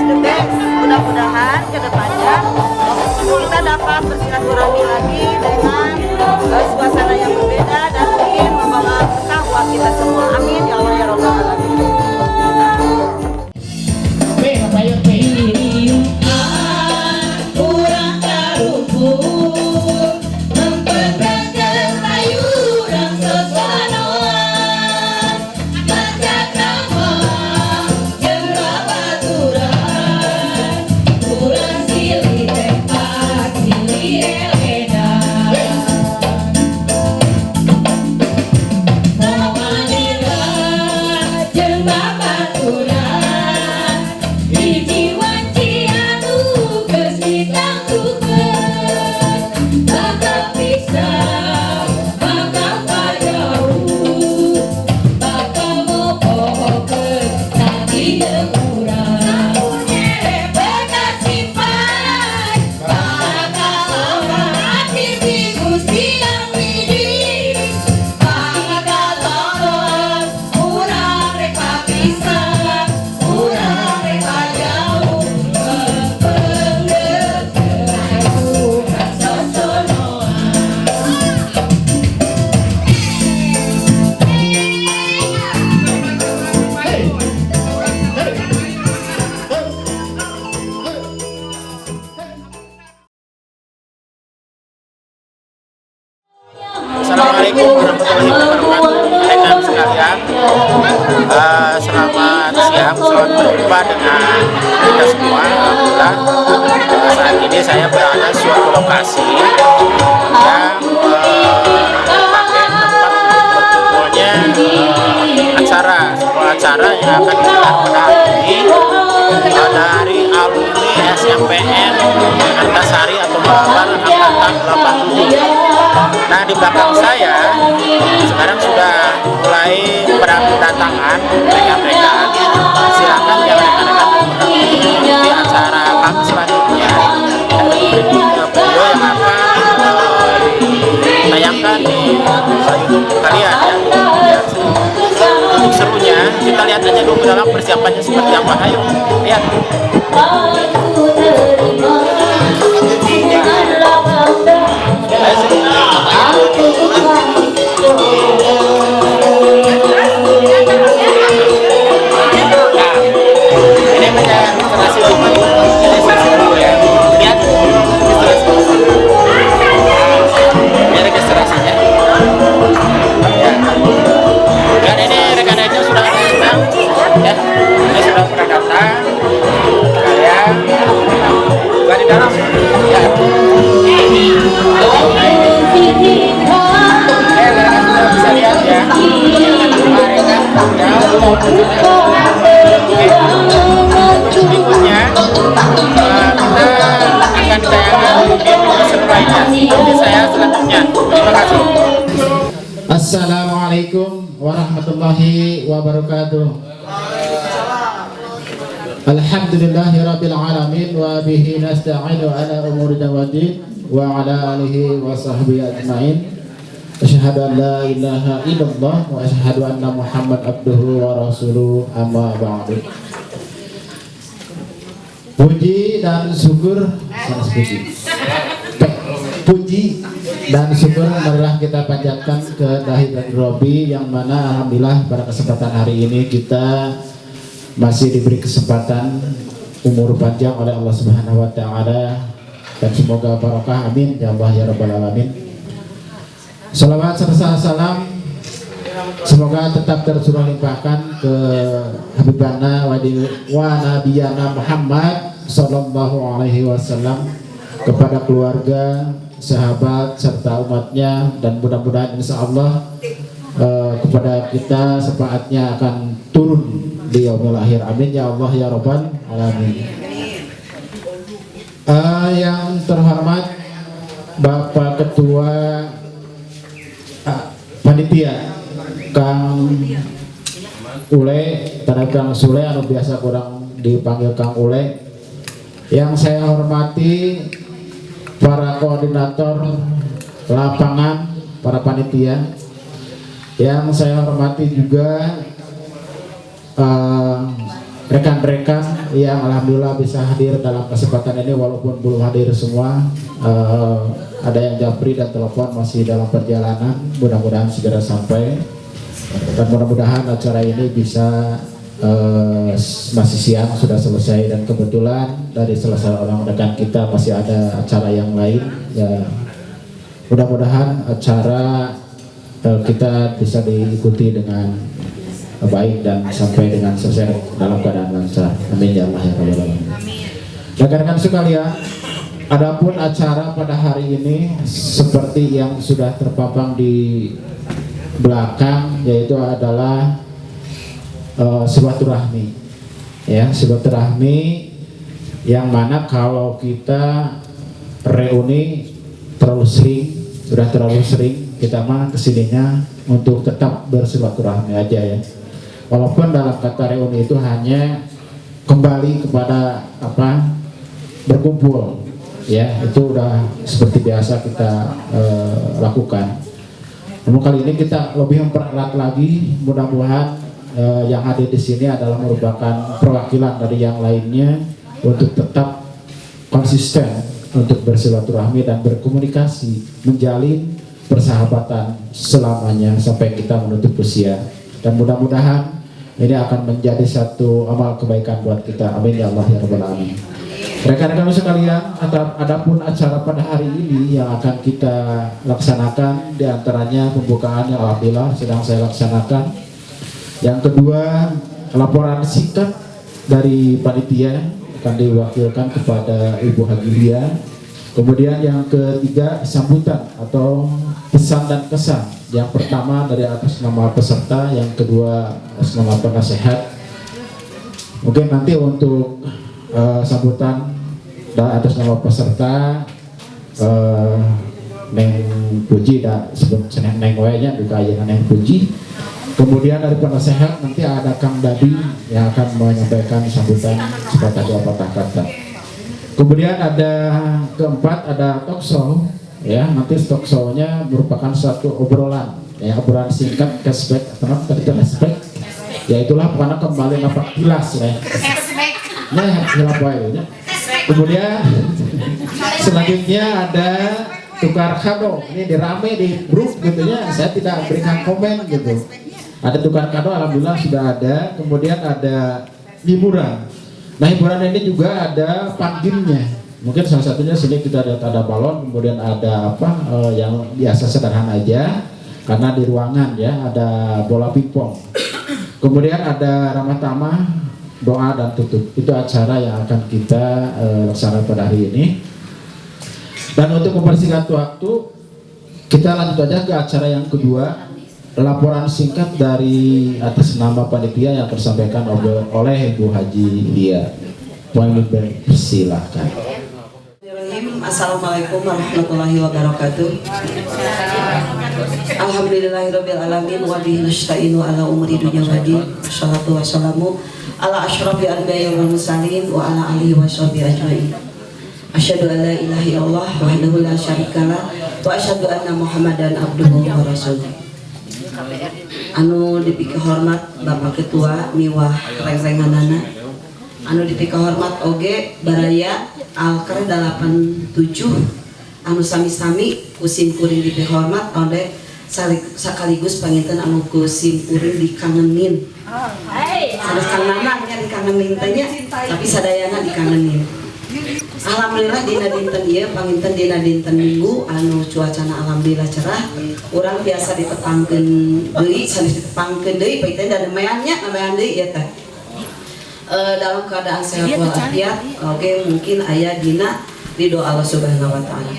the best. Mudah-mudahan ke depannya kita dapat bersilaturahmi lagi dengan suasana yang berbeda dan mungkin membawa berkah buat kita semua. Amin ya Allah ya Rabbal alamin. Assalamualaikum warahmatullahi wabarakatuh. Rekan sekalian, selamat siang, selamat berjumpa dengan kita semua. Alhamdulillah, saat ini saya berada di suatu lokasi yang merupakan tempat berkumpulnya sebuah acara yang akan digelar pada hari ini dari alumni SMPN Antasari atau Malabar angkatan 87. Nah, di belakang saya sekarang sudah mulai berdatangan mereka-mereka. Silakan yang rekan-rekan mengikuti acara kami selanjutnya. Dan berikut video yang akan ditayangkan di YouTube kalian ya. Untuk serunya kita lihat aja dulu dalam persiapannya seperti apa. Ayo lihat. Berikutnya kita akan ditayangkan di video seru lainnya. Nanti saya selanjutnya. Terima kasih. Assalamualaikum warahmatullahi wabarakatuh. Alhamdulillahirabbil alamin wa bihi nasta'inu ala umuri dawatin wa ala alihi wa sahbihi ajmain. Asyhadu an la ilaha illallah wa asyhadu anna Muhammad abduhu wa rasuluh, amma ba'du. Puji dan syukur marilah kita panjatkan ke dahi dan Robi, yang mana alhamdulillah pada kesempatan hari ini kita masih diberi kesempatan umur panjang oleh Allah Subhanahu wa taala, dan semoga barokah, amin ya Allah ya rabbal alamin. Salawat serta salam semoga tetap tercurah limpahkan ke Habibana wa Nabiyana Muhammad sallallahu alaihi wasallam, kepada keluarga, sahabat serta umatnya, dan mudah-mudahan insya Allah kepada kita sepaatnya akan turun di yaumil akhir, amin ya Allah ya rabbal alamin. Yang terhormat Bapak Ketua Panitia Kang Ule, tanah Kang Sule, anu biasa kurang dipanggil Kang Ule. Yang saya hormati para koordinator lapangan, para panitia. Yang saya hormati juga rekan-rekan yang alhamdulillah bisa hadir dalam kesempatan ini walaupun belum hadir semua. Ada yang japri dan telepon masih dalam perjalanan, mudah-mudahan segera sampai dan mudah-mudahan acara ini bisa masih siang sudah selesai, dan kebetulan dari selesai orang rekan kita masih ada acara yang lain ya. Mudah-mudahan acara kita bisa diikuti dengan baik dan sampai dengan selesai dalam keadaan lancar. Amin ya Allah ya Rabbal alamin. Rekan-rekan sekalian, adapun acara pada hari ini seperti yang sudah terpampang di belakang, yaitu adalah silaturahmi ya, silaturahmi yang mana kalau kita reuni terlalu sering kita mah kesininya untuk tetap bersilaturahmi aja ya, walaupun dalam kata reuni itu hanya kembali kepada apa, berkumpul ya, itu udah seperti biasa kita lakukan. Namun kali ini kita lebih mempererat lagi, mudah-mudahan yang hadir di sini adalah merupakan perwakilan dari yang lainnya untuk tetap konsisten untuk bersilaturahmi dan berkomunikasi, menjalin persahabatan selamanya sampai kita menutup usia. Dan mudah-mudahan ini akan menjadi satu amal kebaikan buat kita. Amin ya Allah ya Rabbal alamin. Rekan-rekan sekalian, adapun acara pada hari ini yang akan kita laksanakan, diantaranya pembukaan yang alhamdulillah sedang saya laksanakan. Yang kedua, laporan singkat dari panitia akan diwakilkan kepada Ibu Haji Lia. Kemudian yang ketiga, sambutan atau pesan dan kesan. Yang pertama dari atas nama peserta, yang kedua atas nama penasehat. Mungkin nanti untuk sambutan dan atas nama peserta Neng Puji dan sebut Neng Wenya juga aja Neng Puji. Kemudian dari penasehat nanti ada Kang Dadi yang akan menyampaikan sambutan sepatah dua patah kata. Kemudian ada keempat ada talk show ya, nanti talk show-nya merupakan satu obrolan ya, obrolan singkat cashback, kenapa tadi cashback? Ya itulah karena kembali napak kilas ya. Nah, ya. Kemudian selanjutnya ada tukar kado, ini dirame di grup gitu ya, saya tidak berikan komen gitu. Ada tukar kado, alhamdulillah sudah ada. Kemudian ada hiburan. Nah hiburan ini juga ada panggilnya. Mungkin salah satunya sini kita lihat ada balon, kemudian ada apa yang biasa sederhana aja, karena di ruangan ya ada bola pingpong. Kemudian ada ramah tamah, doa dan tutup. Itu acara yang akan kita laksanakan pada hari ini. Dan untuk mempersingkat waktu, kita lanjut aja ke acara yang kedua. Laporan singkat dari atas nama panitia yang tersampaikan oleh Ibu Haji Lia. Silakan. Assalamualaikum warahmatullahi wabarakatuh. Alhamdulillahirabbil alamin wa bihi nasta'inu ala umuri dunya wa din. Wassalatu wassalamu ala asyrafil anbiya'i wal mursalin wa ala alihi washabihi ajmain. Asyhadu an la ilaha illallah wahdahu la syarikalah wa asyhadu anna Muhammadan abduhu wa rasuluh. Anu dipikir hormat Bapak Ketua miwah reng-renganana, anu dipikir hormat oge Baraya Alker 87 anu sami-sami kusim kuring dipikir hormat oleh sekaligus panginten anu kusim kuring dikangenin. Sanes Kang Nanangnya dikangenin tanya, tapi sadayana dikangenin. Alhamdulillah dina dinten ieu panginten dina dinten Minggu anu cuacana alhamdulillah cerah. Urang biasa ditepangkeun deui, sanes ditepangkeun deui paiten da nemeannya nemean deui ieu teh. Dalam keadaan sehat walafiat, oke mungkin aya dina ridho Allah Subhanahu wa taala.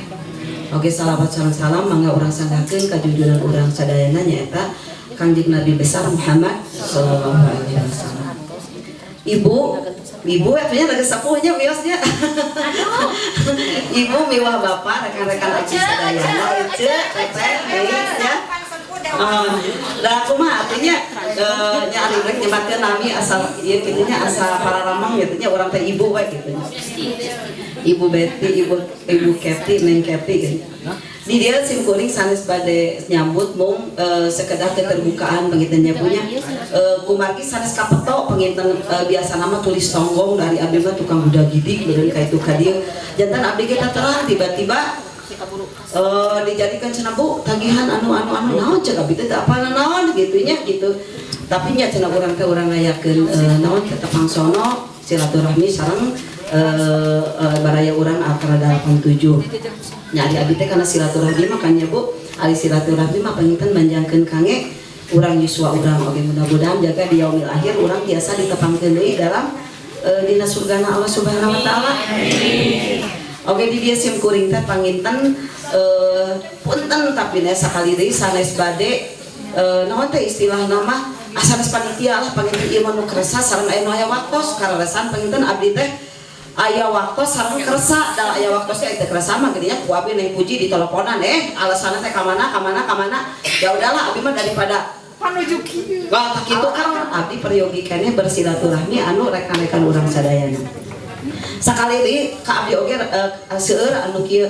Oke salawat salam mangga urang sandakeun ka junjungan urang sadayana nyaeta Kangjeng Nabi besar Muhammad sallallahu alaihi wasallam. Ibu artinya lagi sepuhnya biosnya. Ibu miwah bapak rekan-rekan aji sadayana itu teteh ya. Lah kumaha artinya nyari rek nyebatkeun nami asal ieu kitu nya asal para ramang gitu nya urang teh ibu we gitu nya. Ibu Betty, ibu Kety, Neng Kety gitu. Di dia simkuring sanes bade nyambut mung sekedar keterbukaan penginten punya kumargi sanes kapeto penginten biasa nama tulis tonggong dari abdi mah tukang budak gidik dengan kaitu ka dieu. Jantan abdi kita terang tiba-tiba dijadikan cenah Bu tagihan anu naon cek abdi teh apa naon gitu nya gitu. Tapi nya cenah urang teh urang ngayakeun naon teh pangsono silaturahmi sareng baraya urang Alkarada 87. Nyari abdi teh kana silaturahmi makanya Bu, ari silaturahmi mah panginten manjangkeun kange urang yuswa urang oge mudah-mudahan jaga di yaumil akhir urang biasa ditepangkeun deui dalam dina surgana Allah Subhanahu wa taala. Oke di dia simkuring teh panginten punten tapi nya sakali deui sanes bade naon teh istilah nama sanes panitia lah panginten ieu mah nu kersa sareng aya nu aya waktos kararesan panginten abdi teh aya waktos sareng kersa da aya waktosnya teh kersa mah geunya ku abdi neng puji di teleponan alasanna teh ka mana ya udahlah abdi mah daripada panuju kieu wah kitu kan abdi peryogi keneh bersilaturahmi anu rekan-rekan urang sadayana sakali deui ka abdi oge seueur anu kieu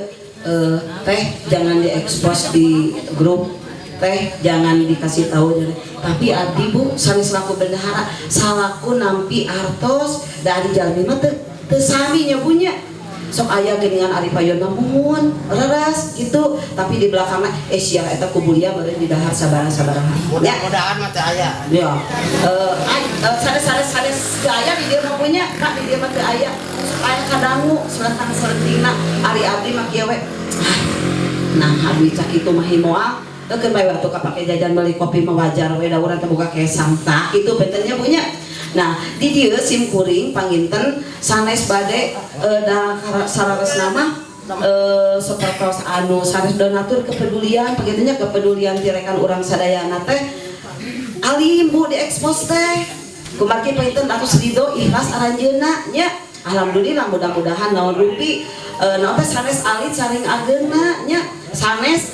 teh jangan diekspos di grup teh jangan dikasih tahu tapi abdi Bu sanes laku bendahara salaku nampi artos dari jalmi mah teu sami nya punya sok aya geuningan ari payonna mumun leres gitu tapi di belakangna sia eta kubulia beureun di dahar sabaraha mudah-mudahan mah teh aya ya sanes aya di dieu mah punya Kak di dieu mah teu aya aya kadangu selenting-selentingna ari abdi mah kieu we nah abdi cak kitu mah himoal eukeun bae waktu kapake jajan beli kopi mah wajar we da urang teh boga kesang tah kitu bentennya punya. Nah di dieu simkuring panginten sanes bade da sararesna mah sapertos anu sanes donatur kepedulian pagitunya kepedulian ti rekan urang sadayana teh alim Bu diekspos teh kumargi panginten atus ridho ikhlas aranjeunna nya alhamdulillah mudah-mudahan naon rupi naon teh sanes alit saring ageuna nya sanes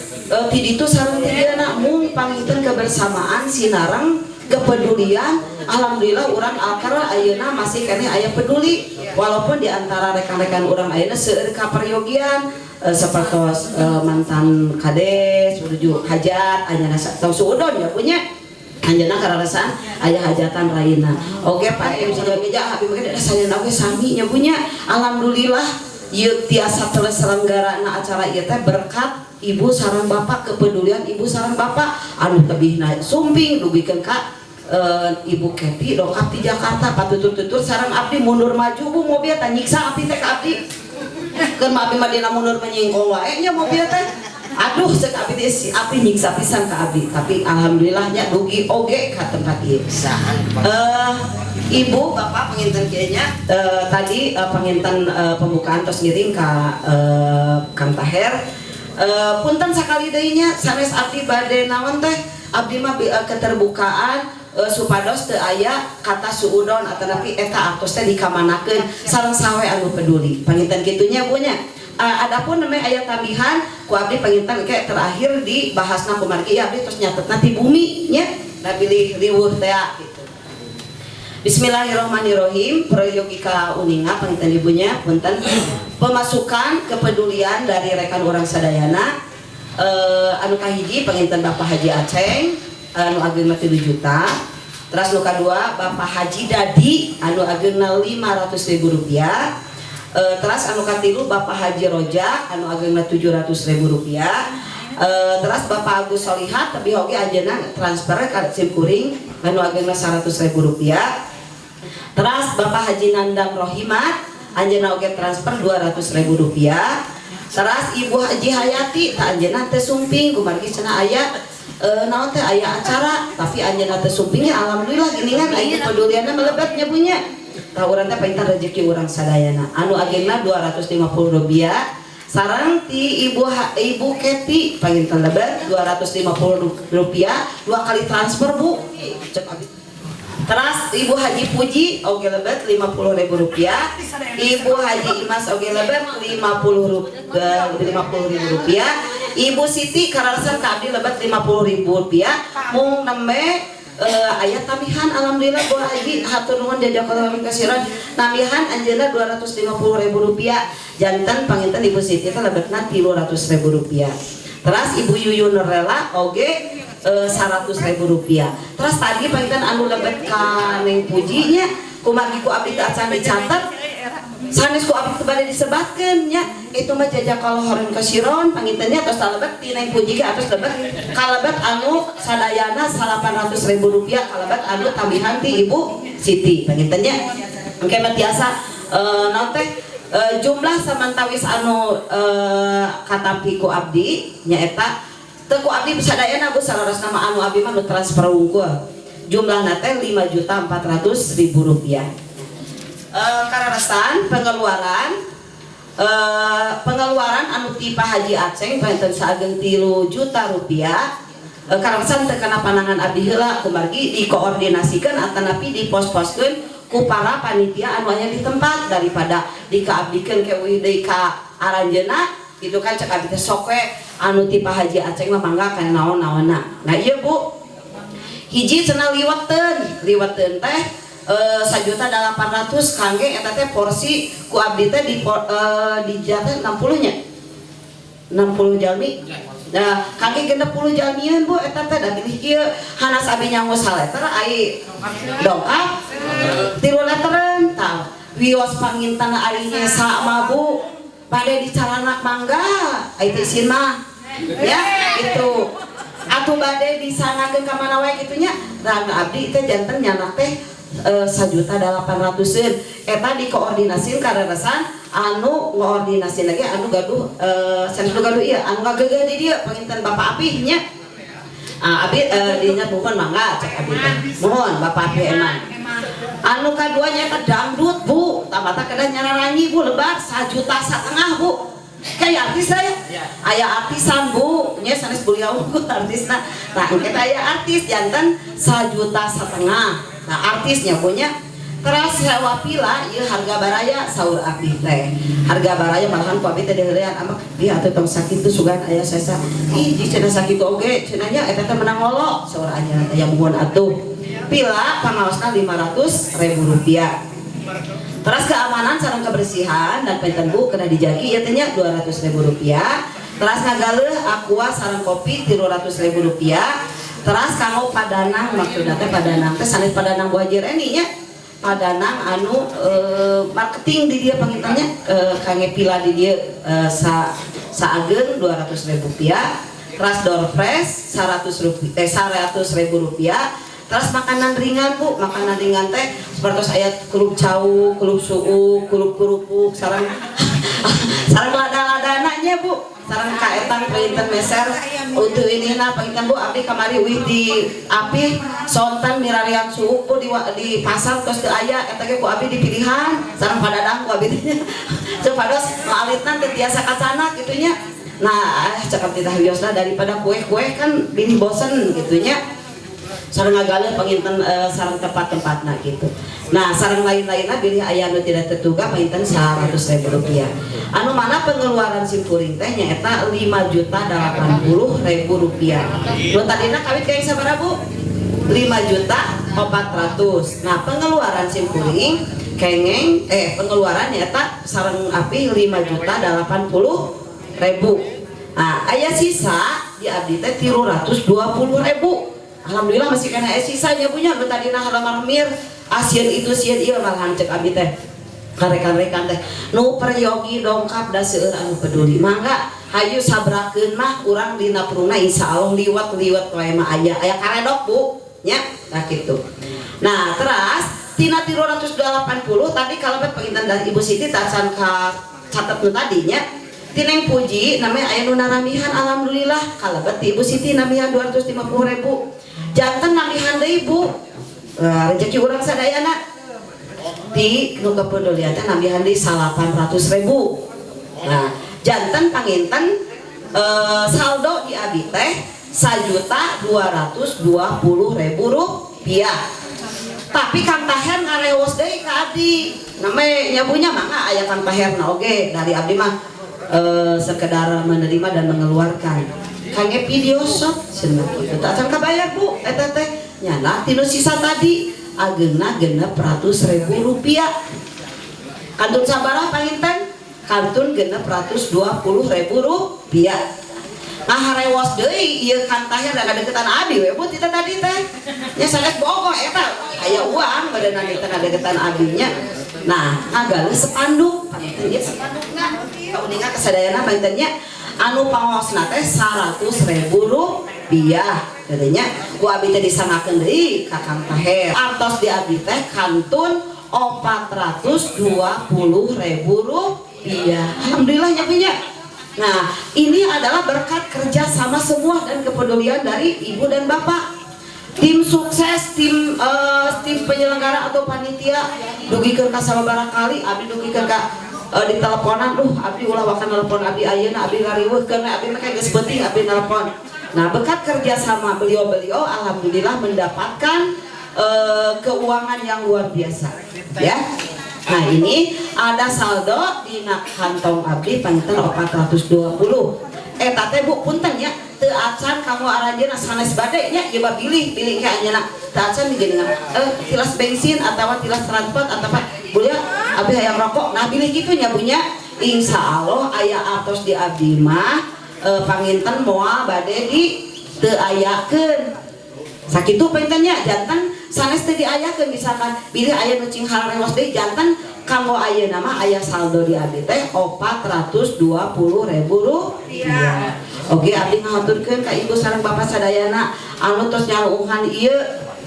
ti ditu sareng tidiana mung panginten kebersamaan sinareng kepedulian alhamdulillah urang Alkara ayeuna masih keneh aya peduli walaupun di antara rekan-rekan urang ayeuna seueur kaperyogian sapertos mantan kades menuju hajat anyana tau suudon ya punya anjeunna kararesan aya hajatan raina oge Pak bisa meja abi mage sadayana oge sami nya punya alhamdulillah ieu tiasa terselenggarana acara ieu teh berkat ibu sareng bapak kepedulian ibu sareng bapak anu tebihna sumping dugikeun ka Ibu Kety dongkap di Jakarta patutur-tutur sareng abdi mundur maju Bu mobil teh nyiksa abdi teh ka abdi keun abdi mah dina mundur menyingkong wae nya mobil teh aduh cek abdi teh si abdi nyiksa pisan ka abdi tapi alhamdulillahnya dugi oge ka tempat ieu Ibu Bapak penginten kieu nya tadi penginten pembukaan tos ngiring ka Kang Taher punten sakali deui nya sanes abdi bade naon teh abdi mah keterbukaan supados teu aya kata suudon atanapi eta aktos teh dikamanakeun sareng sawe anu peduli panginten kitunya Bu nya adapun namanya aya tambihan ku abdi panginten ke terakhir dibahasna kumargi abdi terus nyatetna ti bumi nya da pilih riweuh teh gitu. Bismillahirrahmanirrahim prayogika uninga panginten ibunya punten pemasukan kepedulian dari rekan urang sadayana anu kahiji panginten Bapak Haji Aceng anu ageuna 3 juta terus nu kadua Bapak Haji Dadi anu ageuna Rp500.000 terus anu katilu Bapak Haji Rojak anu ageuna Rp700.000 terus Bapak Agus Solihat tapi oge ajeuna transfer ka simkuring anu ageuna Rp100.000 terus Bapak Haji Nandang Rohimat anjeuna oge transfer Rp200.000 terus Ibu Haji Hayati ta anjeuna teh sumping kumargi cenah aya naon teh aya acara tapi anjeunna teh sumpingnya alhamdulillah geuningan aya pedulianna melebatnya punya tah urang teh paintan rezeki urang sadayana anu agengna Rp250 sareng ti Ibu Kety paintan lebat Rp250 2 kali transfer Bu cek abdi terus Ibu Haji Puji oge lebat Rp50.000 Ibu Haji Imas oge lebat Rp50.000 Ibu Siti kararasan ka abdi lebat 50.000 rupiah mung nembe ayat tamihan alhamdulillah Bu Haji hatur nuhun jazakallahu khairan namihan anjeunna 250.000 rupiah janten panginten Ibu Siti teh lebetna 300.000 rupiah terus Ibu Yuyun rela oge 100.000 rupiah terus tadi panginten anu lebet ka Neng Pujinya kumargi ku abdi teh acan dicatet sanes ku abdi bade disebatkeun nya itu mah jazakallahu khairan kasiron pangintennya atos talebet ti Neng Puji ge atos lebet kalebet anu sadayana 800.000 rupiah kalebet anu tambihan ti Ibu Siti pangintennya engke mah tiasa naon teh jumlah samantawis anu katampi ku abdi nyaeta teu ku abdi sadayana Bu salaras nama anu abdi mah nu transfer unggul jumlahna teh 5.400.000 rupiah. Kararasan pengeluaran anu ti Pak Haji Aceng panten sageung 3 juta rupiah kararasan teu kana panangan abdi heula kumargi dikoordinasikeun atanapi dipos-poskeun ku para panitia anu aya di tempat daripada dikaabdikeun ke deui ka aranjeunna gitu kan cek abdi teh sok we anu ti Pak Haji Aceng mah mangga kana naon-naonna. Nah ieu Bu hiji cenah liwatteun teh 1.800.000 kangge eta teh porsi ku abdi teh di jatah 60 nya 60 jalmi nah kangge 60 jalmian Bu eta teh da bilih kieu hanas abi nyangus haleter ai dongkap 3 letereun tah wios panginten ari nyesa mah Bu bade dicaranak mangga ai teh isin mah ya itu atuh bade disanakeun ka mana wae kitu nya dan abdi teh janten nyana teh 1.800.000 eta dikoordinasin kararasan anu ngoordinasin lagi anu gaduh ieu anu ngagegeh di dieu panginten Bapak Apih nya Abi dinya mohon mangga cek Abi mohon Bapak Apih emang anu kaduanya eta dangdut Bu tamata kada nyararanyi Bu lebar 1,5 juta Bu kayak artis saya aya artisan Bu nya sanes beliau artisna nah kita aya artis janten 1,5 juta nah artisnya punya terus sewa pila ieu harga baraya saur abdi teh harga baraya malahan ku abdi teh diheurean amak dia atuh tong sakit tuh sugan aya sesa ih di cenah sakit oge cenah nya eta teh menang ngolo saur anya aya muhun atuh pila pangaosna 500.000 rupiah terus keamanan sareng kebersihan dan penten Bu kena dijagi ieu teh nya 200.000 rupiah terus ngagaleuh aqua sareng kopi 300.000 rupiah terus kanggo padanang maksudna teh padanang teh sanes padanang Bu Haji Reni nya padanang anu marketing di dia pangintennya kangge pila di dia saageung 200.000 rupiah terus door fresh 100.000 rupiah terus makanan ringan Bu makanan ringan teh seperti aya kelup cau kelup suuk kelup kerupuk sareng lada-ladana nya Bu sareng kaetan peinten meser untuk ini na panginten Bu abdi kamari wih di api sonten mirarian suuk Bu di pasar terus teu aya eta ge ku abdi dipilihan sareng padadang ku abdi teh ceuk pados malitna teu tiasa kacana kitu nya nah cek abdi teh wiosna daripada kue-kue kan bini bosen kitu nya sareng ngagaleun panginten sareng tempat-tempatna gitu. Nah, sareng lain-lainna bilih aya anu tidak terduga panginten 100.000 rupiah. Anu mana pengeluaran simkuring teh nyaeta 5.080.000 rupiah. Nu tadina kawit kaeng sabaraha Bu? 5.400.000. Nah, pengeluaran simkuring kengeng pengeluaran nyaeta sareng api 5.080.000. Nah, aya sisa di abdi teh 320.000. Alhamdulillah masih kena sisanya punya nu tadina haramir asieun itu sieun ieu malahan cek abdi teh karekan-rekan teh nu peryogi dongkap da seueur anu peduli mangga hayu sabrakeun mah urang dina peruna insyaallah liwat-liwat wae mah aya karedok Bu nya nah kitu. Nah terus tina 380 tadi kalebet panginten dari Ibu Siti tacan ka catet nu tadinya Tineng Puji namanya aya nu naramihan alhamdulillah kalebet Ibu Siti namihan 250.000 janten namihan deui Bu rezeki urang sadayana di nu kepedulian teh namihan deui 800.000 nah janten panginten saldo di abdi teh 1.220.000 rupiah tapi Kang Taher ngareos deui ka abdi name nyabunya mangga aya Kang Taherna oge dari abdi mah sekedar menerima dan mengeluarkan. Kange video shot cenah kitu. Tak acan kabayar Bu eta teh. Nyana tinu sisa tadi ageuna Rp600.000. Kantun sabaraha panginten? Kantun Rp620.000. Nah harewas deui ieu kantahnya da ngadeukeutan abdi we Bu kita tadi teh. Nya sanes bogo eta aya uang badanna teh ngadeukeutan abdinya. Nah, ngagaleus spanduk, panginten ieu spandukna. Kauninga kasadayana panginten nya anu pangosna teh Rp100.000 katanya ku abdi teh disangakeun deui ka Kang Taher. Artos di abdi teh kantun Rp420.000. Alhamdulillah nyapinya. Nah, ini adalah berkat kerja sama semua dan kepedulian dari ibu dan bapak. Tim sukses, tim penyelenggara atau panitia dugikeun ka sababaraha kali abdi dugikeun ka di teleponan, abdi ulah wakan telepon abdi ayeuna abdi ngariweuhkeun abdi mah geus penting abdi telepon. Nah, berkat kerjasama beliau-beliau alhamdulillah mendapatkan keuangan yang luar biasa ya. Nah, ini ada saldo di kantong abdi panginten 420. Eta teh Bu punten ya teu acan kamu aranjeuna sanes bade nya ieu pilih ke anjeunna teu acan digeungan tilas bensin atawa tilas transport atawa bulia abdi hayang rokok. Nah, pilih kitu nya Bu nya. Insyaallah aya artos di abdi mah panginten moal bade di teu ayakeun. Sakitu pangintennya jantan sanes teu diayakeun misalkan bilih aya nu cing halarewas deui jantan kanggo ayeuna mah aya saldo di abdi teh Rp420.000. Oke, abdi ngahaturkeun ka ibu sareng bapak sadayana anu tos nyaluuhan ieu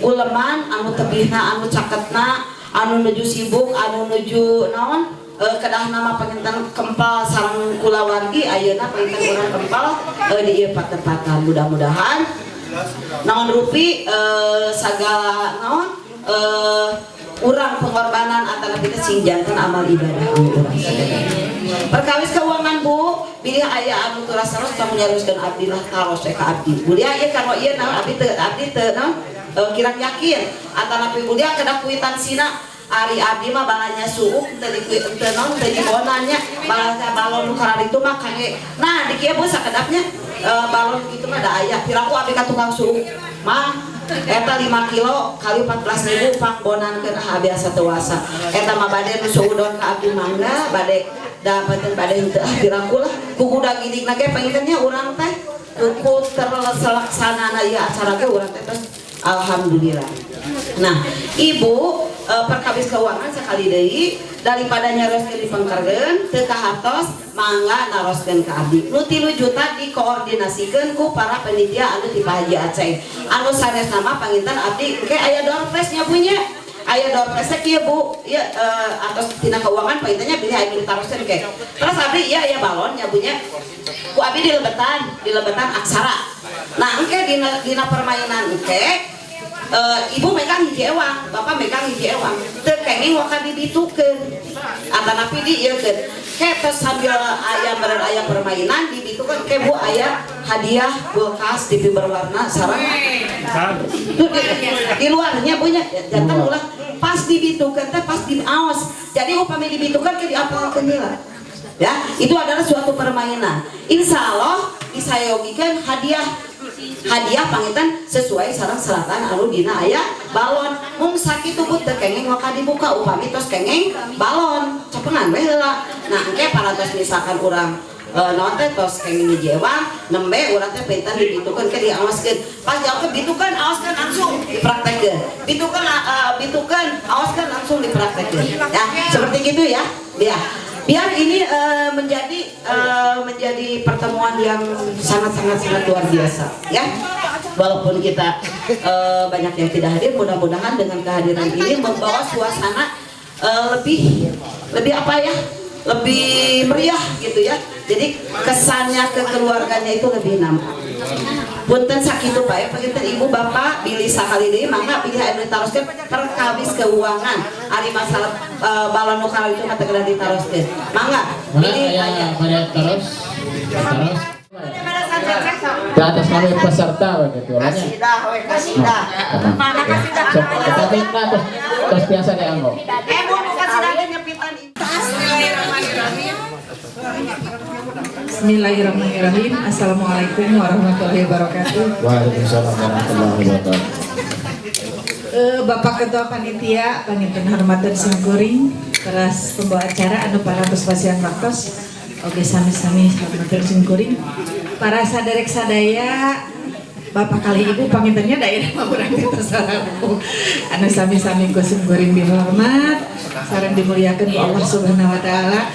uleman anu tebihna anu caketna anu nuju sibuk anu nuju naon kedah nama panginten kempal sareng kulawargi ayeuna panginten urang kempal di ieu patepatan. Mudah-mudahan naon rupi sagala naon urang pengorbanan antara kita sing janten amal ibadah anu urang sadaya. Perkawis keuangan Bu, bilih aya anu teu rasaros kamu nyaroskeun abdi lah taros ka abdi. Bulia ieu kanggo ieu naon abdi teu naon kirang yakin antara bulia kedah kuitansina ari abdi mah balanya suuk teu naon teu dibonannya balanya balon nu karari itu mah kangge. Nah di kieu Bu sakedapnya balon kitu mah da aya piraku abdi ka tukang suuk mah eta 5 kilo kali 14.000 pangbonankeun biasa teuasa. Eta mah bade nu suudon ka abdi mangga bade dapateun bade henteu piraku lah kuku daging ge pangintennya urang teh kuku terlaksanana ieu acara ge urang teh terus alhamdulillah. Nah, Ibu perkawis keuangan sekali deui daripada nyaroskeun dipengkerkeun teu kahartos mangga naroskeun ka abdi. Nu 3 juta dikoordinasikeun ku para panitia anu ti Pak Haji Aceh. Anu sanesna mah panginten abdi engke aya doorpress-nya punya. Aya doorpress kieu Bu. Ieu atos tina keuangan pangintennya bilih aya ditaroskeun ke. Terus abdi ieu aya balonnya punya. Ku abdi dilebetan aksara. Nah, engke dina permainan engke ibu megang hiji ewang, bapak megang hiji ewang. Teu kenging waka dibitukeun. Antara pidi ieu keun. Ke tos sambil aya meureun aya permainan dibitukeun ke Bu aya hadiah kulkas TV berwarna sareng. Di luarnya punya jantan ulah pas dibitukeun teh pas diaos. Jadi upami dibitukeun ke diapalkeun heula. Ya, itu adalah suatu permainan. Insyaallah disayogikan hadiah panginten sesuai sareng selatan anu dina aya balon. Mung sakitu Bu teu kenging waka dibuka upami tos kenging balon cepengan we heula. Nah, engke parantos misalkan urang naon teh tos kenging hiji ewang nembe urang teh pinten dibitukeun ke diawaskeun. Pas jauh bitukeun awaskeun langsung dipraktekkeun. Bitukeun awaskeun langsung dipraktekkeun. Ya, seperti gitu ya. Biar ini menjadi pertemuan yang sangat luar biasa ya. Walaupun kita banyak yang tidak hadir, mudah-mudahan dengan kehadiran ini membawa suasana lebih apa ya, lebih meriah gitu ya. Jadi kesannya kekeluarganya itu lebih nampak. Punten sakitu Pak ya, panginten ibu bapak bilih sakali deui mangga bilih anu ditaroskeun perkawis keuangan ari masalah balon nu kalau itu mah teu kedah ditaroskeun. Mangga bilih aya pada terus di atas kami peserta begitu kasidah we kasidah. Mana kasidah? Tapi terus biasa deh anggo. Bu kasidah nyepitan. Bismillahirrahmanirrahim. Bismillahirrahmanirrahim. Assalamualaikum warahmatullahi wabarakatuh. Waalaikumsalam warahmatullahi wabarakatuh. Bapak Ketua Panitia, Panginten Hormatan Singkuring, teras pembawa acara anu parantos pasien waktos, oge sami-sami hormatan Singkuring, para saderek sadaya, Bapak kali Ibu pangintennya daerah urang terserah anu sami-sami ku Singkuring dihormat, sareng dimuliakeun ku Allah Subhanahu wa taala.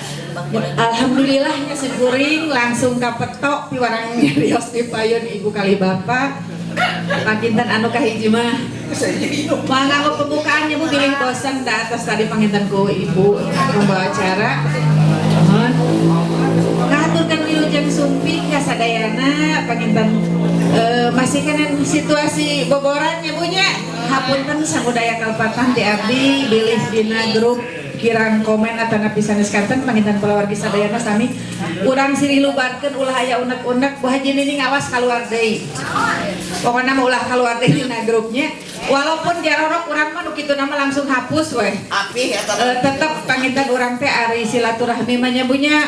Alhamdulillahnya Singkuring langsung kapetok piwarang nyarios dipayun Ibu kali Bapak. Panginten anu kahiji mah mangga pembukaannya Bu bilih bosan da atas tadi panginten ku Ibu pembawa acara. Mohon ngaturkeun wilujeng sumping ka sadayana panginten masih kena situasi boborannya Bu nya. Hapunten samudaya kalpatan di abdi bilih dina grup kirang komen atau napisanis kanten panginten kulawargi sadayana sami urang silih lubarkeun ulah aya unek-unek Bu Haji Nining awas kaluar deui. Pokoknya mau ulah keluar dari dina grupnya, walaupun jarorok urang mah nu kitu nama langsung hapus weh. Tetep panginten urang teh ari silaturahmi mah nya bunya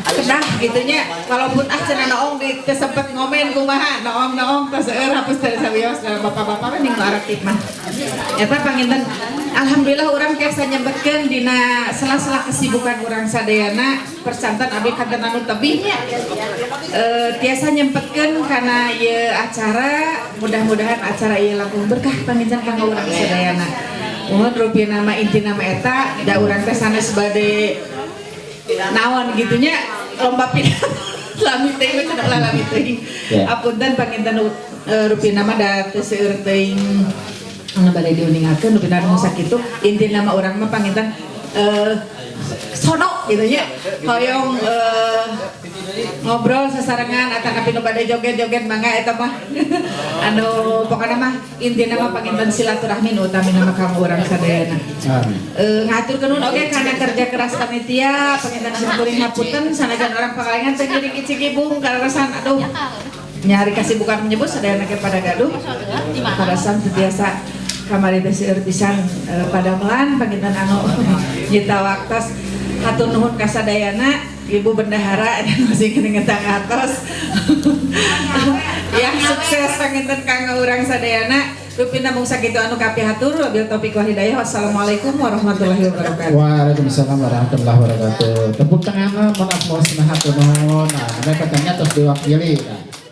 kedah gitunya, walaupun cenah noong disempet ngomen kumaha noong tos hapus dari sawios bapak-bapak ning araktif mah. Eta panginten alhamdulillah urang tiasa nyebetkeun dina sela-sela kesibukan urang sadayana percantan abdi kanten anu tebihnya. Tiasa nyempetkeun kana ieu acara, mudah-mudahan acara ieu langkung berkah panginten kanggo urang sadayana. Mohon rupi nama inti nama eta da urang teh sanes bade naon gitunya lomba pindah lami teuing cenah ulah lami teuing. Apunten panginten rupi nama da teu seueur teuing anu bade diuningakeun rupi nama sakitu inti nama urang mah panginten sono gitu nya hoyong ngobrol sasarengan atau kapi nu bade joget-joget mangga eta mah anu pokona mah intina mah panginten silaturahmi nu utami nama kanggo urang sadayana. Ngaturkeun nuhun oge kana kerja keras panitia panginten Singkuring hapunten sanajan orang pagalengan teh cigi-cigi bung karasan aduh nyari kasibukan menyebut sadayana ke pada gaduh karasan biasa kamari teh seueur pisan padamelan panginten anu nyita waktos hatur nuhun ka sadayana Ibu Bendahara masih ngetang atos yang sukses panginten kanggo urang sadayana rupi namung sakitu anu kapihatur wabil taufiq wal hidayah. Wassalamualaikum warahmatullahi wabarakatuh. Waalaikumsalam warahmatullahi wabarakatuh. Tepuk tangan monas mosna hatur nuhun. Nah, ada katanya terus diwakili.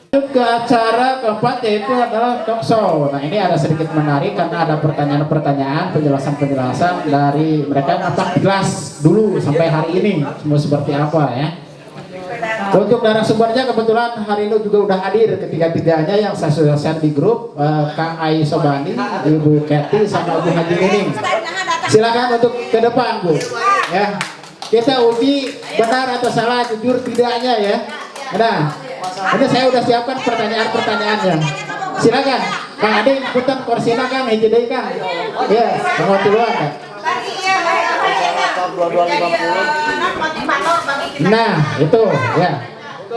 Ke acara keempat yaitu adalah talk show. Nah ini ada sedikit menarik karena ada pertanyaan-pertanyaan, penjelasan-penjelasan dari mereka nampak jelas dulu sampai hari ini semua seperti apa ya. Untuk narasumbernya kebetulan hari ini juga udah hadir ketiga-tiganya yang saya sudah share di grup, Kang Ai Sobani, Ibu Kety, sama Bu Haji Nining. Silakan untuk ke depan Bu. Ya, kita uji benar atau salah, jujur tidaknya ya. Nah. Ini saya udah siapkan pertanyaan-pertanyaannya. Silakan, Kang Adi, punten korsina Kang, hiji deui Kang. Iya, Kang duluan Kang. Nah, itu ya.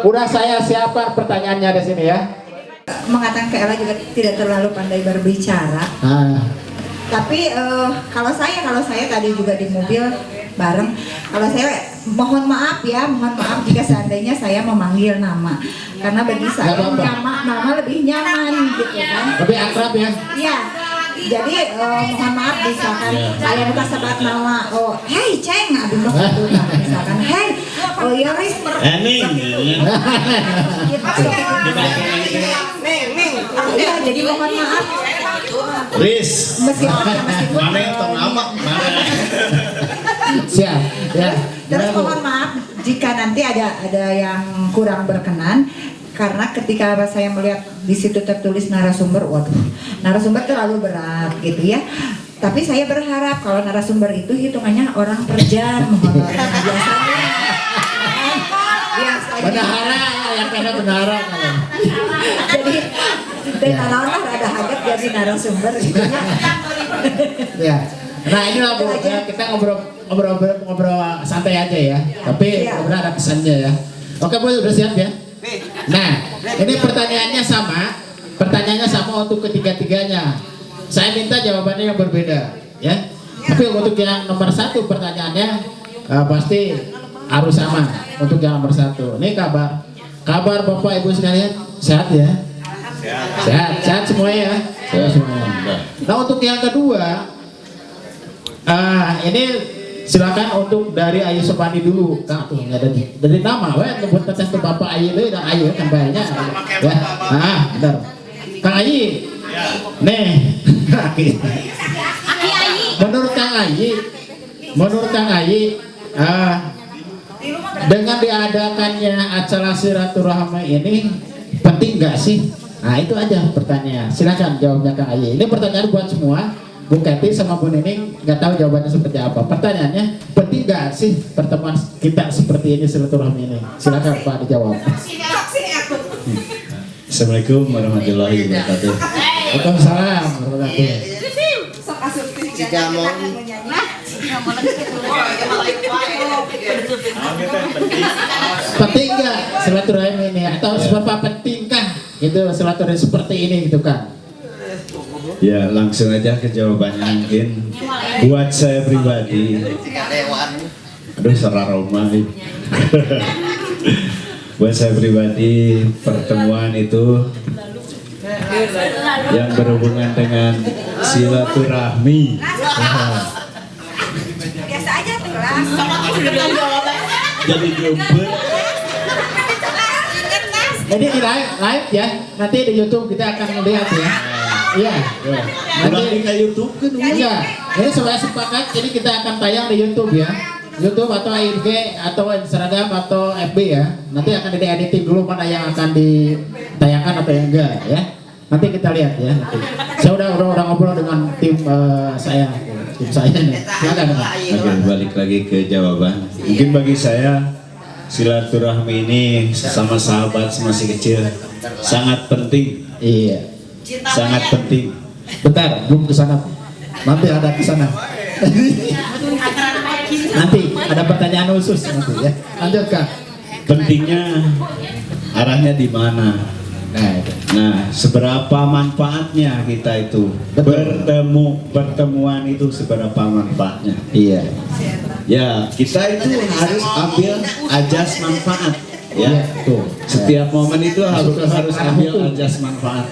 Udah saya siapkan pertanyaannya di sini ya. Mengatakan ke Ella juga tidak terlalu pandai berbicara. Tapi kalau saya tadi juga di mobil bareng, kalau saya mohon maaf jika seandainya saya memanggil nama, karena bagi saya nama lebih nyaman gitu kan. Lebih akrab ya. Iya. Jadi mohon maaf misalkan saya minta sebat nama, oh hey Ceng, abis itu misalkan hey, oh ya Riz, iya jadi mohon maaf. Riz, mana yang tong nama mana? Siap, ya. Terus mohon maaf jika nanti ada yang kurang berkenan. Karena ketika saya melihat di situ tertulis narasumber, waduh, narasumber terlalu berat gitu ya. Tapi saya berharap kalau narasumber itu hitungannya orang per jam, biasanya. Bendahara, yang kena bendahara kalau. Jadi, dan anak-anak ada hajat jadi narasumber gitu ya. Nah inilah Bu, ya, kita ngobrol santai aja ya. Tapi ngobrol ada kesannya ya. Oke Bu, udah siap ya? Nah, ini pertanyaannya sama untuk ketiga-tiganya. Saya minta jawabannya yang berbeda, ya. Tapi untuk yang nomor 1 pertanyaannya pasti harus sama untuk yang nomor 1. Ini kabar Bapak Ibu sekalian sehat ya? Sehat semuanya ya? Sehat semuanya. Nah untuk yang kedua, ini silakan untuk dari Ayu Supandi dulu. Kak tuh nggak ada dari nama, buat tes ke Bapak Ayu deh, dan Ayu kan banyak ya. Bentar. Kang Ayi, nih. Menurut Kang Ayi, dengan diadakannya acara silaturahmi ini penting nggak sih? Nah itu aja pertanyaan. Silakan jawabnya Kang Ayi. Ini pertanyaan buat semua. Bu Kety sama Bu Nining nggak tahu jawabannya seperti apa. Pertanyaannya, penting nggak sih pertemuan kita seperti ini, silaturahmi ini? Silakan Pak dijawab. Assalamualaikum warahmatullahi wabarakatuh. Waalaikumsalam warahmatullahi penting nggak silaturahmi ini, atau seberapa pentingkah gitu silaturahmi seperti ini gitu kan? Ya langsung aja ke jawabannya mungkin. Buat saya pribadi, aduh seraroma nih. Buat saya pribadi, pertemuan itu yang berhubungan dengan silaturahmi. Biasa aja tuh lah. Jadi jumper. Jadi di live ya, nanti di YouTube kita akan melihat ya. Iya. Nanti ke YouTube kan? Iya. Ini saya sepakat, jadi kita akan tayang di YouTube ya. YouTube atau IG atau Instagram atau FB ya. Nanti akan di-editing dulu mana yang akan ditayangkan atau yang enggak ya. Nanti kita lihat ya. Nanti. Saya udah ngobrol dengan tim saya nih. Silakan. Oke, balik lagi ke jawaban. Mungkin bagi saya silaturahmi ini sama sahabat masih kecil sangat penting. Iya. Sangat penting. Bentar, belum ke sana. Nanti ada ke sana. Nanti ada pertanyaan khusus nanti ya. Lanjut Kak. Pentingnya arahnya di mana? Nah, seberapa manfaatnya kita itu pertemuan itu seberapa manfaatnya? Iya. Ya, kita itu harus ambil ajas manfaat. Ya, tuh. Setiap momen itu harus ambil ajas manfaat.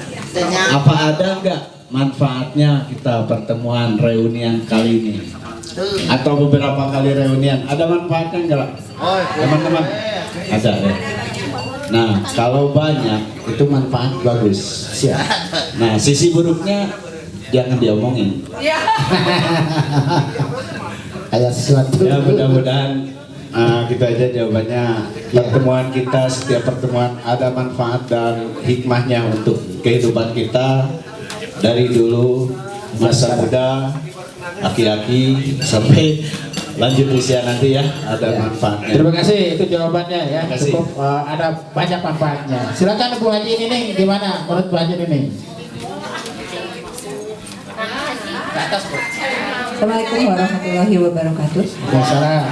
Apa ada enggak manfaatnya kita pertemuan reunian kali ini? Atau beberapa kali reunian, ada manfaatnya enggak teman-teman? Ada ya. Nah kalau banyak itu manfaat bagus. Nah sisi buruknya jangan diomongin. Kayak sesuatu. Ya mudah-mudahan gitu aja jawabannya. Pertemuan kita, setiap pertemuan ada manfaat dan hikmahnya untuk kehidupan kita dari dulu masa muda, aki-aki sampai lanjut usia nanti ya, ada manfaatnya. Terima kasih, itu jawabannya ya. Kasih. Cukup ada banyak manfaatnya. Silakan Bu Haji ini gimana menurut Bu Haji ini? Ke atas Bu. Assalamualaikum warahmatullahi wabarakatuh. Waalaikumsalam.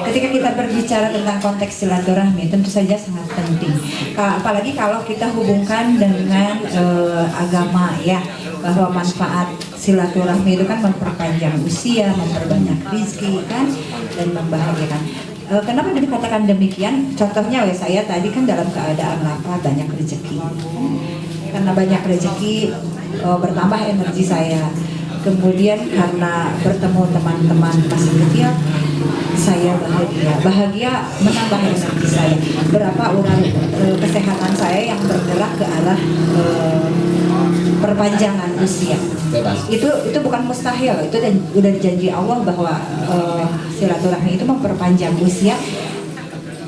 Ketika kita berbicara tentang konteks silaturahmi, tentu saja sangat penting. Apalagi kalau kita hubungkan dengan agama ya, bahwa manfaat silaturahmi itu kan memperpanjang usia, memperbanyak rezeki kan, dan membahagiakan. Kenapa dikatakan demikian? Contohnya saya tadi kan dalam keadaan lapar, banyak rezeki. Karena banyak rezeki bertambah energi saya. Kemudian karena bertemu teman-teman masih kecil, saya bahagia menambah energi saya. Berapa orang kesehatan saya yang bergerak ke arah perpanjangan usia. Itu bukan mustahil, itu udah janji Allah bahwa silaturahmi itu memperpanjang usia.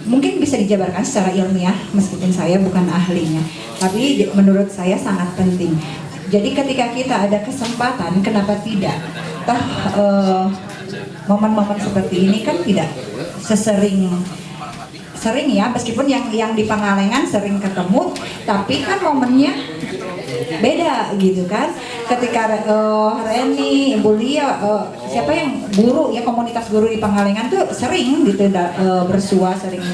Mungkin bisa dijabarkan secara ilmiah meskipun saya bukan ahlinya, tapi menurut saya sangat penting. Jadi ketika kita ada kesempatan, kenapa tidak? Toh momen-momen seperti ini kan tidak sering ya, meskipun yang di Pangalengan sering ketemu, tapi kan momennya beda gitu kan. Ketika Reni, Ibu Lia, siapa yang guru ya, komunitas guru di Pangalengan tuh sering gitu bersua, sering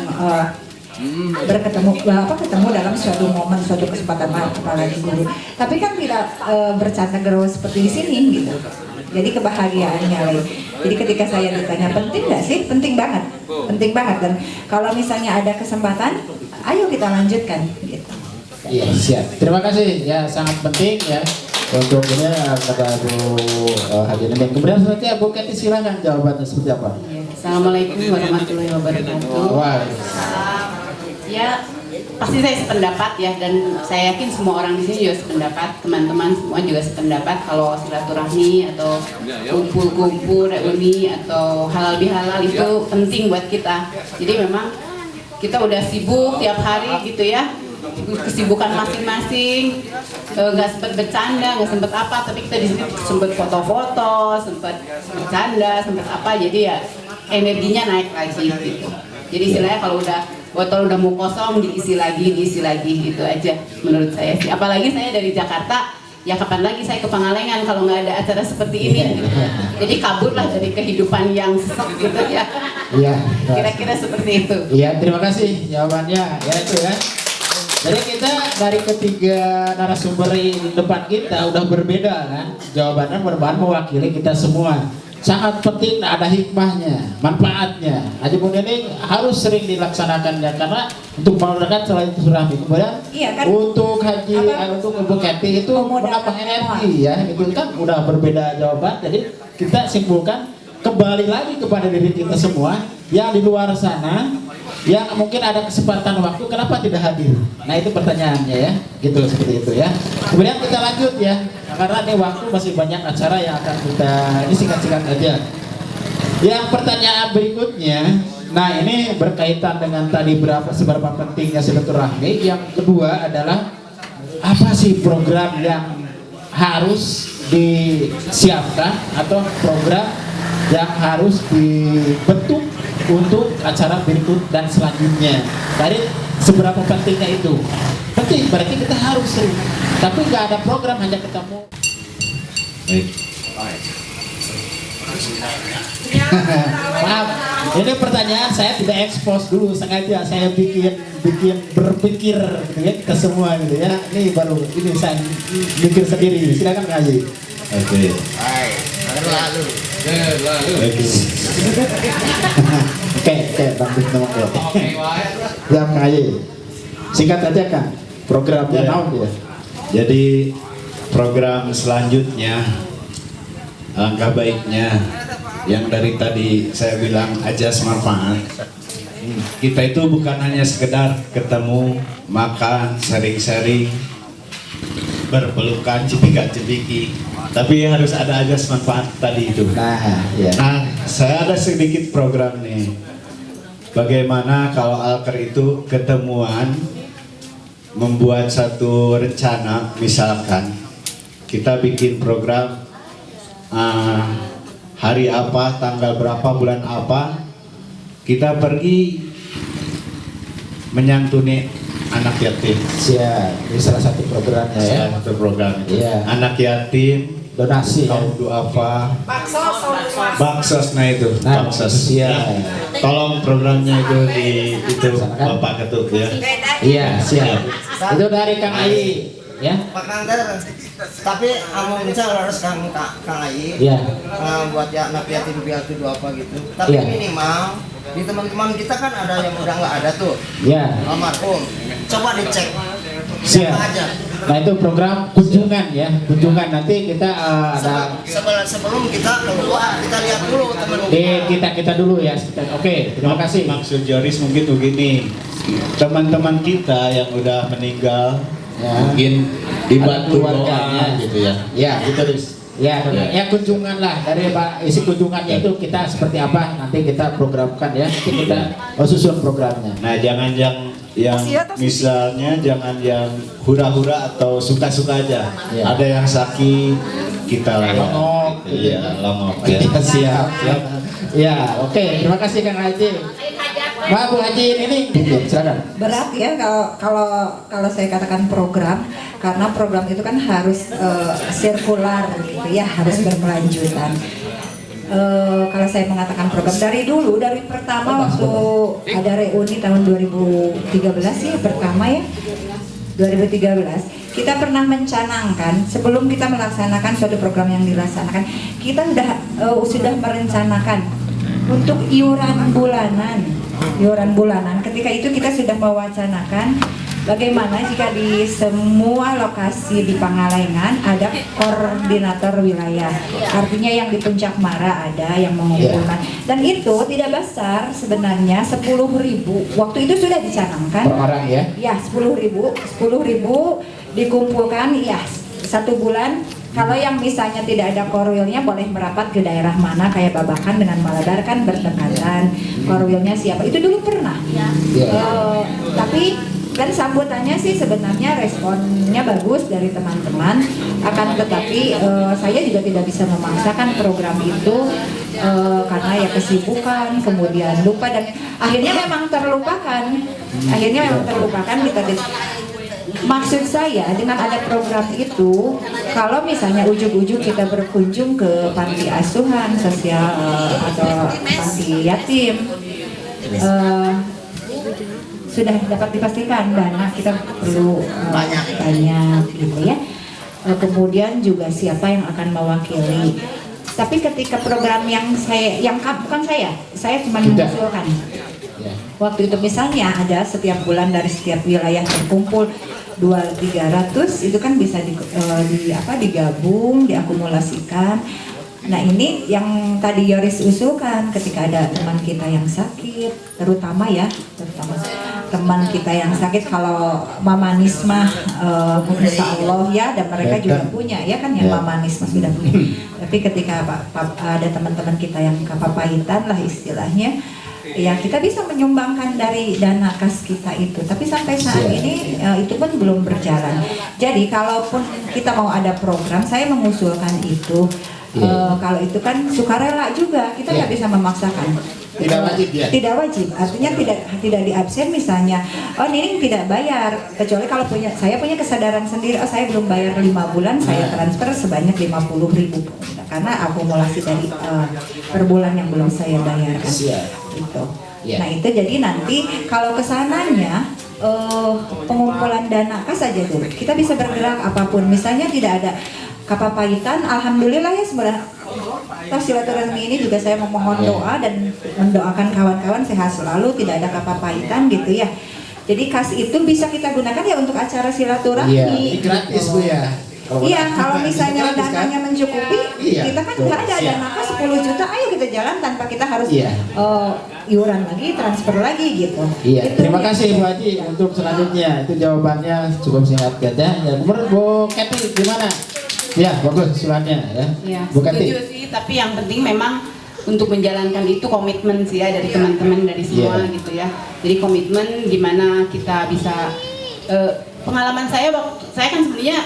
ketemu dalam suatu momen, suatu kesempatan apalagi guru. Tapi kan tidak bercanda gerus seperti di sini gitu. Jadi kebahagiaannya Le. Jadi ketika saya ditanya penting nggak sih? Penting banget, penting banget. Dan kalau misalnya ada kesempatan, ayo kita lanjutkan gitu. Iya, siap. Terima kasih ya, sangat penting ya untuk ini kepada Bu Haji Neneng. Kemudian selanjutnya Bu Keti, silakan jawabannya seperti apa? Assalamualaikum warahmatullahi wabarakatuh. Wah. Ya, pasti saya sependapat ya, dan saya yakin semua orang di sini juga sependapat, teman-teman semua juga sependapat kalau silaturahmi atau kumpul-kumpul, reuni atau halal bihalal itu penting buat kita. Jadi memang kita udah sibuk tiap hari gitu ya, kesibukan masing-masing, nggak sempat bercanda, nggak sempat apa, tapi kita di sini sempat foto-foto, sempat bercanda, sempat apa, jadi ya energinya naik lagi gitu. Jadi istilahnya kalau udah botol udah mau kosong diisi lagi gitu aja menurut saya sih. Apalagi saya dari Jakarta, ya kapan lagi saya ke Pangalengan kalau nggak ada acara seperti ini gitu. Jadi kabur lah dari kehidupan yang sesek gitu ya. Iya. Kira-kira seperti itu. Iya, terima kasih jawabannya ya itu ya. Jadi kita dari ketiga narasumber di depan kita udah berbeda kan, jawabannya berbeda mewakili kita semua. Sangat penting ada hikmahnya, manfaatnya. Haji Neneng harus sering dilaksanakannya karena untuk mengadakan silaturahmi. Kemudian Iya, kan? untuk untuk Ibu Keti itu menambah energi ya, itu kan udah berbeda jawaban. Jadi kita simpulkan kembali lagi kepada diri kita semua yang di luar sana yang mungkin ada kesempatan waktu, kenapa tidak hadir? Nah itu pertanyaannya ya, gitu seperti itu ya. Kemudian kita lanjut ya, karena ini waktu masih banyak acara yang akan kita ini singkat-singkat aja. Yang pertanyaan berikutnya, nah ini berkaitan dengan tadi seberapa pentingnya silaturahmi. Yang kedua adalah apa sih program yang harus disiapkan atau program yang harus dibentuk untuk acara berikut dan selanjutnya. Tadi seberapa pentingnya itu? Penting, berarti kita harus sering. Tapi nggak ada program, hanya ketemu. Maaf, ini pertanyaan saya tidak ekspos dulu, sengaja saya bikin berpikir gitu ya ke semua gitu ya. Ini baru ini saya mikir sendiri. Silakan Kak Haji. Oke. Lalu. Oke, Bang Bintang. Ya Kak Haji. Singkat aja kan. Programnya naon ya. Jadi program selanjutnya alangkah baiknya yang dari tadi saya bilang ajas manfaat. Kita itu bukan hanya sekedar ketemu, makan, sharing-sharing, berpelukan, cipika-cipiki, tapi harus ada ajas manfaat tadi itu. Nah, saya ada sedikit program nih. Bagaimana kalau Alker itu ketemuan membuat satu rencana, misalkan kita bikin program hari apa, tanggal berapa, bulan apa, kita pergi menyantuni anak yatim. Siap, ini salah satu programnya ya. Salah satu program itu. Iya. Anak yatim, Donasi ya. kaum duafa, baksos, nah itu, baksos. Siap. Tolong programnya itu itu Bapak Ketut ya. Iya, siap. Itu dari Kang Ai ya. Pak Kangder, tapi kamu bisa harus Kang Ai. Iya. Buat ya anak yatim piatu apa gitu. Tapi Iya. minimal di teman-teman kita kan ada yang udah nggak ada tuh. Iya. Almarhum. Coba dicek. Siap. Siapa aja. Nah itu program kunjungan ya, kunjungan nanti kita ada Sebelum kita keluar, kita lihat dulu teman kita dulu ya. Oke, terima kasih. Maksud Joris mungkin begini, teman-teman kita yang udah meninggal Ya. mungkin dibantu keluarganya doa gitu ya. Ya, gitu ya kunjungan lah, dari isi kunjungannya itu kita seperti apa nanti kita programkan ya, nanti kita susun programnya. Nah jangan yang misalnya jangan yang hura-hura atau suka-suka aja. Ya. Ada yang sakit kita lah. Longok. Iya, longok ya. Siap. Ya, oke, terima kasih Kang Haji. Pak Bu Haji ini silakan. Berat ya kalau saya katakan program, karena program itu kan harus sirkular gitu ya, harus berkelanjutan. Kalau saya mengatakan program dari pertama waktu ada reuni tahun 2013 ya, pertama ya 2013 kita pernah mencanangkan sebelum kita melaksanakan suatu program yang dilaksanakan, kita sudah merencanakan untuk iuran bulanan. Ketika itu kita sudah mewacanakan bagaimana jika di semua lokasi di Pangalengan ada koordinator wilayah. Artinya yang di Puncak Mara ada yang mengumpulkan. Dan itu tidak besar sebenarnya, 10.000. Waktu itu sudah dicanangkan. Per orang ya? Ya, 10.000 dikumpulkan ya 1 bulan. Kalau yang misalnya tidak ada korwilnya boleh merapat ke daerah mana, kayak Babakan dengan Malabar kan berdekatan. Korwilnya siapa? Itu dulu pernah. Tapi kan sambutannya sih sebenarnya responnya bagus dari teman-teman. Akan tetapi saya juga tidak bisa memaksakan program itu karena ya kesibukan, kemudian lupa, dan akhirnya memang terlupakan. Maksud saya dengan ada program itu, kalau misalnya ujung-ujung kita berkunjung ke panti asuhan sosial atau panti yatim, sudah dapat dipastikan dana kita perlu banyak gitu ya. Kemudian juga siapa yang akan mewakili. Tapi ketika program yang bukan saya cuma mengusulkan. Waktu itu misalnya ada setiap bulan dari setiap wilayah terkumpul 200-300, itu kan bisa digabung, diakumulasikan. Nah ini yang tadi Yoris usulkan, ketika ada teman kita yang sakit, terutama teman kita yang sakit, kalau Mama Nisma insya Allah ya, dan mereka juga punya ya kan, yang Mama Nisma sudah punya. Tapi ketika ada teman-teman kita yang kepapahitan lah istilahnya, ya kita bisa menyumbangkan dari dana kas kita itu. Tapi sampai saat ini itu pun belum berjalan. Jadi kalaupun kita mau ada program, saya mengusulkan itu. Kalau itu kan sukarela juga, kita nggak bisa memaksakan. Tidak wajib ya? Tidak wajib, artinya tidak di absen misalnya. Oh ini tidak bayar, kecuali kalau saya punya kesadaran sendiri. Oh saya belum bayar 5 bulan, saya transfer sebanyak 50.000 karena akumulasi dari per bulan yang belum saya bayarkan. Gitu. Nah itu jadi nanti kalau kesananya pengumpulan dana kas saja dulu, kita bisa bergerak apapun. Misalnya tidak ada kepapahitan, alhamdulillah ya sebenarnya. Silaturahmi ini juga saya memohon doa dan mendoakan kawan-kawan sehat selalu, tidak ada kepapahitan gitu ya. Jadi kas itu bisa kita gunakan ya untuk acara silaturahmi. Iya, gratis Bu ya. Iya, kalau misalnya dananya mencukupi, kita kan nggak ada dana kas 10 juta, ayo kita jalan tanpa kita harus iuran lagi, transfer lagi gitu. Iya, terima kasih Bu Haji untuk selanjutnya. Itu jawabannya cukup singkat ya. Kemudian Bu Keti gimana? Ya, bagus usulannya ya. Ya, setuju sih, tapi yang penting memang untuk menjalankan itu komitmen sih ya dari teman-teman dari semua gitu ya. Jadi komitmen gimana kita bisa pengalaman saya kan sebenarnya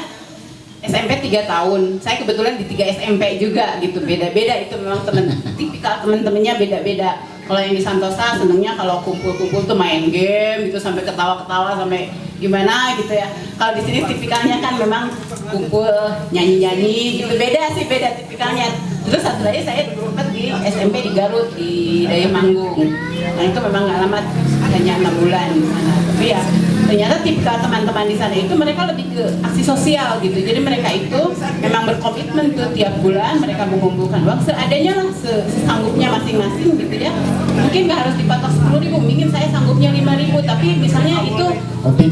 SMP 3 tahun. Saya kebetulan di 3 SMP juga gitu. Beda-beda itu memang tipikal teman-temannya beda-beda. Kalau yang di Santosa senengnya kalau kumpul-kumpul tuh main game gitu sampai ketawa-ketawa sampai gimana gitu ya. Kalau di sini tipikalnya kan memang kumpul nyanyi-nyanyi gitu. Beda tipikalnya. Terus satu lagi saya sempat di SMP di Garut di Dayamanggung. Nah itu memang nggak lama, hanya 6 bulan di sana. Tapi ya ternyata tipikal teman-teman di sana itu mereka lebih ke aksi sosial gitu. Jadi mereka itu memang berkomitmen tuh tiap bulan mereka mengumpulkan uang seadanya lah, sesanggupnya masing-masing gitu ya. Mungkin nggak harus dipatok 10.000, mungkin saya sanggupnya 5.000, tapi misalnya itu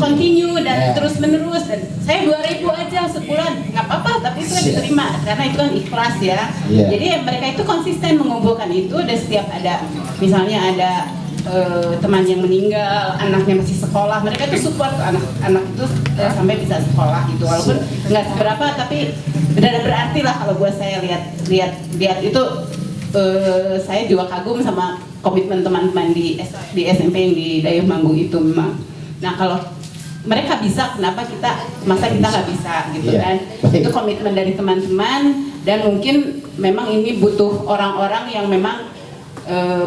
continue dan terus menerus, dan saya 2.000 aja sebulan nggak apa-apa, tapi itu kan diterima karena itu kan ikhlas ya. Jadi mereka itu konsisten mengumpulkan itu, dan setiap ada misalnya ada teman yang meninggal, anaknya masih sekolah, mereka itu support anak itu sampai bisa sekolah gitu, walaupun nggak seberapa, tapi benar berarti lah kalau buat saya lihat itu. Saya juga kagum sama komitmen teman-teman di SMP yang di Dayamanggung itu memang. Nah kalau mereka bisa, kenapa masa kita nggak bisa gitu kan? Itu komitmen dari teman-teman, dan mungkin memang ini butuh orang-orang yang memang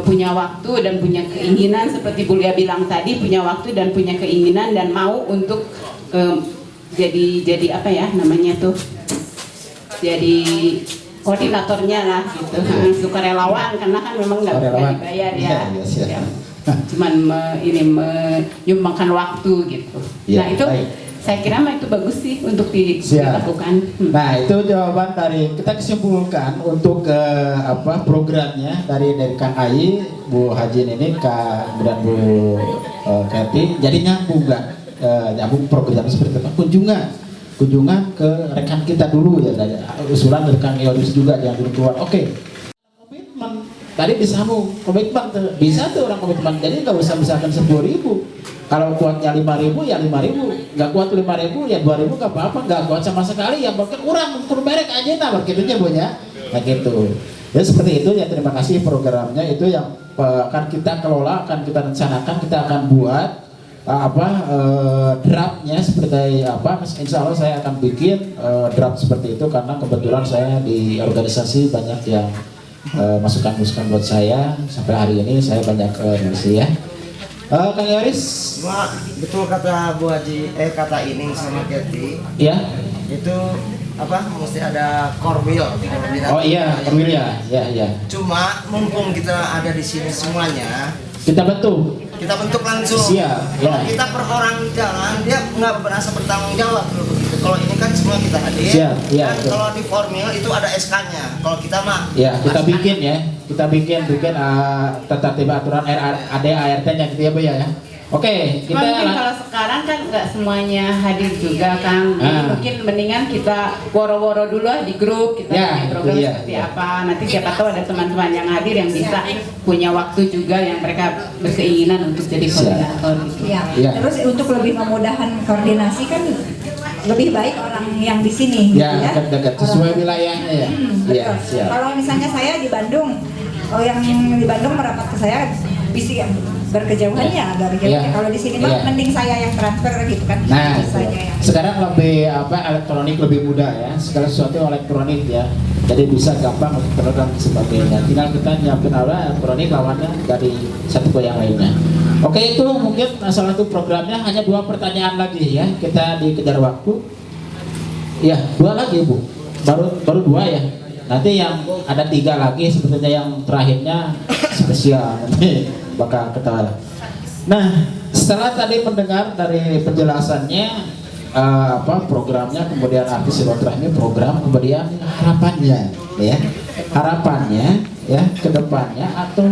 punya waktu dan punya keinginan, seperti Bu Lia bilang tadi, punya waktu dan punya keinginan dan mau untuk jadi apa ya namanya tuh, jadi koordinatornya lah gitu, sukarelawan, karena kan memang nggak dibayar ya. Cuman menyumbangkan waktu gitu. Nah itu saya kira mah itu bagus sih untuk dilakukan. Nah itu jawaban dari kita kesimpulan untuk programnya dari Kang Ai, Bu Haji ini, Kak dan Bu Kathy, jadi nyambung nggak? Nyambung program seperti itu. Kunjungan ke rekan kita dulu ya, dari usulan dari Kang Yoris juga yang dulu keluar. Oke. Komitmen tadi disambung, komitmen bisa tuh orang komitmen, jadi nggak usah misalkan 10.000. Kalau kuatnya 5.000 ya 5.000, nggak kuat 5.000 ya 2.000 nggak apa-apa, nggak kuat sama sekali ya bahkan kurang merek aja nah begitunya Bu ya, nah gitu ya seperti itu ya. Terima kasih programnya itu yang akan kita kelola, akan kita rencanakan, kita akan buat draftnya seperti apa. Insya Allah saya akan bikin draft seperti itu karena kebetulan saya di organisasi banyak yang masukan-masukan buat saya sampai hari ini saya banyak ngisi ya. Kang Yoris, betul kata Bu Haji, kata Ining sama Kathy. Ya. Itu apa? Mesti ada core wheel. Oh iya, core wheel ya. Ya. Cuma mumpung kita ada di sini semuanya, kita bentuk langsung. Siap. Kalau Ya. kita per orang jalan, dia nggak berasa bertanggung jawab kalau begitu. Kalau ini kan semua kita hadir. Siap. Ya, dan kalau di formil itu ada SK-nya. Kalau kita mah. Ya, kita bikin ya. Kita bikin tata tertib aturan ART-nya gitu ya Bu ya. Oke, kita mungkin kalau sekarang kan nggak semuanya hadir juga Kang. Jadi mungkin mendingan kita woro-woro dulu di grup kita punya program seperti apa. Nanti siapa tahu ada teman-teman yang hadir yang bisa punya waktu juga yang mereka berkeinginan untuk jadi koordinator gitu. Ya. Terus untuk lebih memudahkan koordinasi kan lebih baik orang yang di sini gitu ya. Dekat sesuai wilayahnya ya. Iya, siap. Kalau misalnya saya di Bandung, yang di Bandung merapat ke saya bisa berkejauhannya agak jauh. Kalau di sini mah mending saya yang transfer gitu kan. Nah, yang sekarang lebih elektronik lebih mudah ya. Segala sesuatu elektronik ya. Jadi bisa gampang untuk dan sebagainya. Tinggal kita nyiapin elektronik lawannya dari satu ke yang lainnya. Oke, itu mungkin salah satu programnya. Hanya 2 pertanyaan lagi ya. Kita dikejar waktu. Ya, 2 lagi Bu. Baru 2 ya. Nanti yang ada 3 lagi sebetulnya yang terakhirnya spesial nanti bakal ketawa. Nah, setelah tadi mendengar dari penjelasannya programnya, kemudian arti silaturahmi program, kemudian harapannya ya ke depannya atau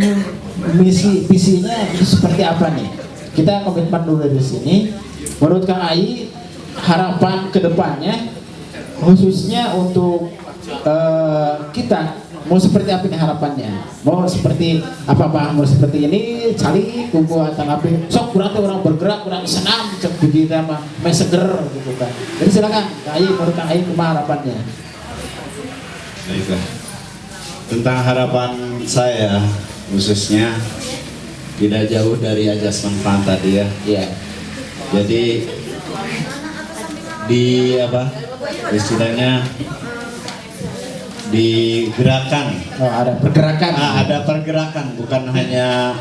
visinya itu seperti apa nih? Kita komitmen dulu dari sini. Menurut Kang Ai, harapan ke depannya khususnya untuk kita mau seperti apa nih harapannya? Mau seperti apa Pak? Mau seperti ini cari kubu tanggapi sok berarti orang bergerak, orang senam cek begitu mah main seger gitu kan. Jadi silakan Kang Ai, menurut Kang Ai kumaha harapannya? Baiklah. Tentang harapan saya khususnya tidak jauh dari ajas manfaat tadi ya. Iya. Jadi di istilahnya digerakkan. Ada pergerakan. Ada pergerakan, bukan hanya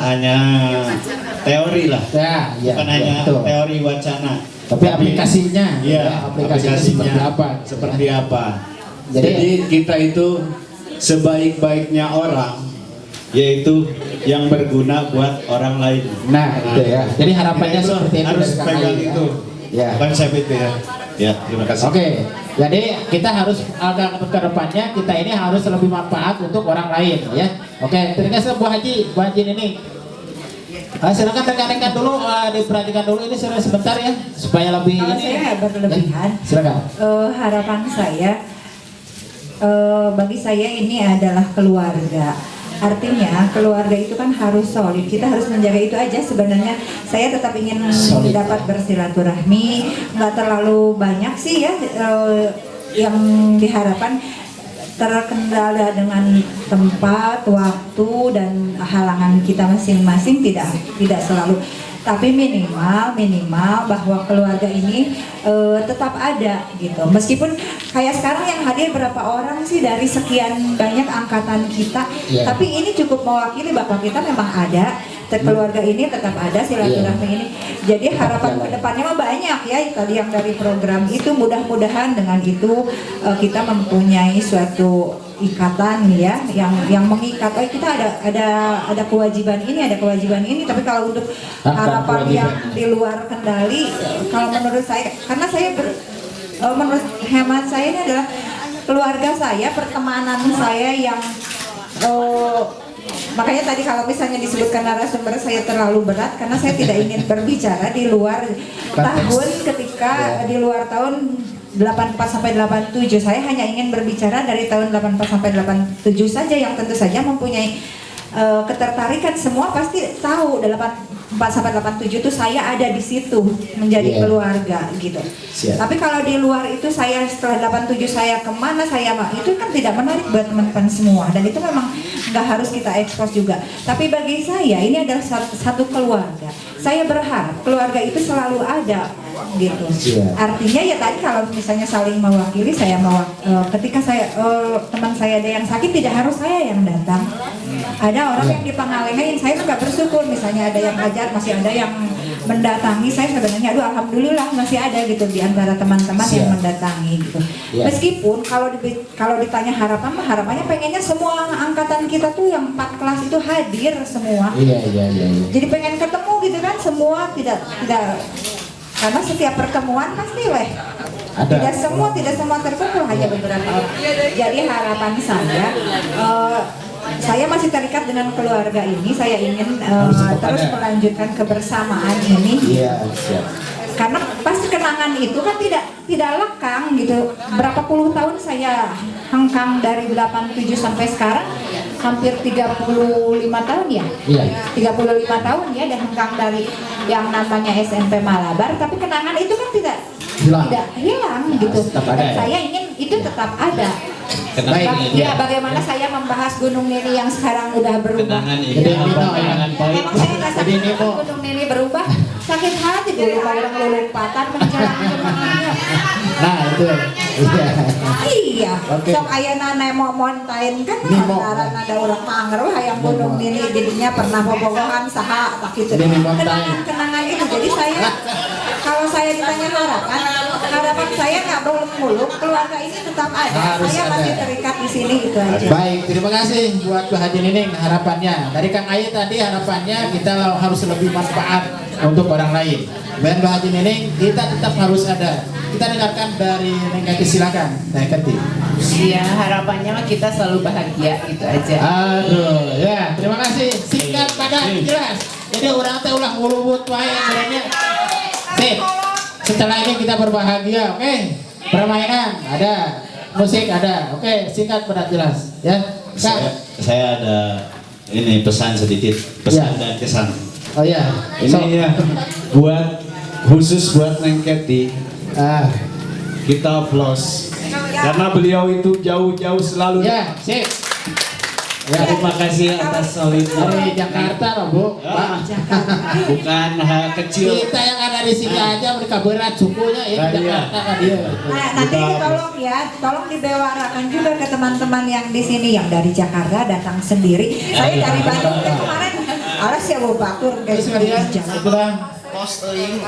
hanya teori lah. Bukan hanya betul. teori wacana. Tapi aplikasinya. Aplikasinya seperti apa. Jadi kita itu sebaik-baiknya orang yaitu yang berguna buat orang lain. Nah, itu ya. Jadi harapannya seperti itu harus dari Kang pegang Ai, itu. Ya. Konsep itu ya. Ya, terima kasih. Oke. Jadi kita harus agak ke depannya kita ini harus lebih manfaat untuk orang lain ya. Oke, terima kasih Bu Haji ini. Silakan rekan-rekan dulu diperhatikan dulu ini sebentar ya supaya lebih kalau ini. saya berlebihan. Silakan. Harapan saya bagi saya ini adalah keluarga. Artinya keluarga itu kan harus solid. Kita harus menjaga itu aja sebenarnya. Saya tetap ingin dapat bersilaturahmi. Nggak terlalu banyak sih ya yang diharapkan, terkendala dengan tempat, waktu dan halangan kita masing-masing tidak selalu. Tapi minimal bahwa keluarga ini tetap ada gitu. Meskipun kayak sekarang yang hadir berapa orang sih dari sekian banyak angkatan kita, tapi ini cukup mewakili bahwa kita memang ada. Keluarga ini tetap ada, silaturahmi ini. Jadi harapan kedepannya mah banyak ya. Tadi yang dari program itu mudah-mudahan dengan itu kita mempunyai suatu ikatan ya, yang mengikat. Oh kita ada kewajiban ini, tapi kalau untuk harapan yang di luar kendali, kalau menurut saya, karena saya menurut hemat saya ini adalah keluarga saya, pertemanan saya yang makanya tadi kalau misalnya disebutkan narasumber saya terlalu berat karena saya tidak ingin berbicara di luar tahun ketika di luar tahun 84 sampai 87. Saya hanya ingin berbicara dari tahun 84 sampai 87 saja yang tentu saja mempunyai ketertarikan. Semua pasti tahu 84 sampai 87 itu saya ada di situ menjadi keluarga gitu. Tapi kalau di luar itu saya setelah 87 saya kemana saya itu kan tidak menarik buat teman-teman semua, dan itu memang nggak harus kita ekspos juga. Tapi bagi saya ini adalah satu keluarga. Saya berharap keluarga itu selalu ada gitu. Artinya ya tadi kalau misalnya saling mewakili, saya ketika saya teman saya ada yang sakit tidak harus saya yang datang. Ada orang yang di Pangalengan, saya suka bersyukur misalnya ada yang ngajar, masih ada yang mendatangi. Saya sebenarnya aduh alhamdulillah masih ada gitu di antara teman-teman yang mendatangi gitu. Meskipun kalau ditanya harapannya pengennya semua angkatan kita tuh yang 4 kelas itu hadir semua. Jadi pengen ketemu gitu kan, semua tidak karena setiap pertemuan pasti tidak semua terkumpul, hanya beberapa orang. Jadi harapan saya masih terikat dengan keluarga ini. Saya ingin terus melanjutkan kebersamaan ini. Karena pasti kenangan itu kan tidak lekang gitu. Berapa puluh tahun saya hengkang dari 87 sampai sekarang, hampir 35 tahun ya. 35 tahun ya dan hengkang dari yang namanya SMP Malabar, tapi kenangan itu kan tidak hilang gitu. Saya ingin itu tetap ada. Bagaimana saya membahas Gunung Nini yang sekarang udah berubah. Memang saya nggak Gunung Nini berubah, sakit hati dulu kalau orang lompatan menjalani kemenangannya. Nah itu. Iya. Sok ayana mau montain kan antara ada orang mangrove hayang Gunung Nini jadinya pernah bobogohan saha tak gitu. Kenangan itu. Jadi saya kalau saya ditanya harapan saya nggak muluk-muluk, keluarga ini tetap ada. Saya masih terikat di sini itu aja. Baik, terima kasih buat Bu Haji Nining harapannya. Dari Kang Ayi tadi harapannya kita harus lebih manfaat untuk orang lain. Dan Bu Haji Nining kita tetap harus ada. Kita dengarkan dari Neng Keti, silakan. Neng Keti. Iya, harapannya mah kita selalu bahagia gitu aja. Aduh, ya terima kasih. Singkat padat jelas. Jadi orang teh ulah ngurubut wae sebenarnya. Sip. Setelah ini kita berbahagia, oke? Permainan ada, musik ada, oke? Singkat padat jelas, ya. Saya ada ini pesan sedikit, pesan dan kesan. Oh ya. Ini ya khusus buat Neng Keti. Kita applause karena beliau itu jauh-jauh selalu. Ya, sip. Ya, terima kasih atas solidnya. Dari Jakarta loh Bu, Pak. Bukan hal kecil. Kita yang ada di sini aja mereka berat sukunya ini Jakarta kan dia. Nah, nanti tolong dibewarakan juga ke teman-teman yang di sini yang dari Jakarta datang sendiri. Saya dari Bandung kemarin harus ya Bu Batur guys.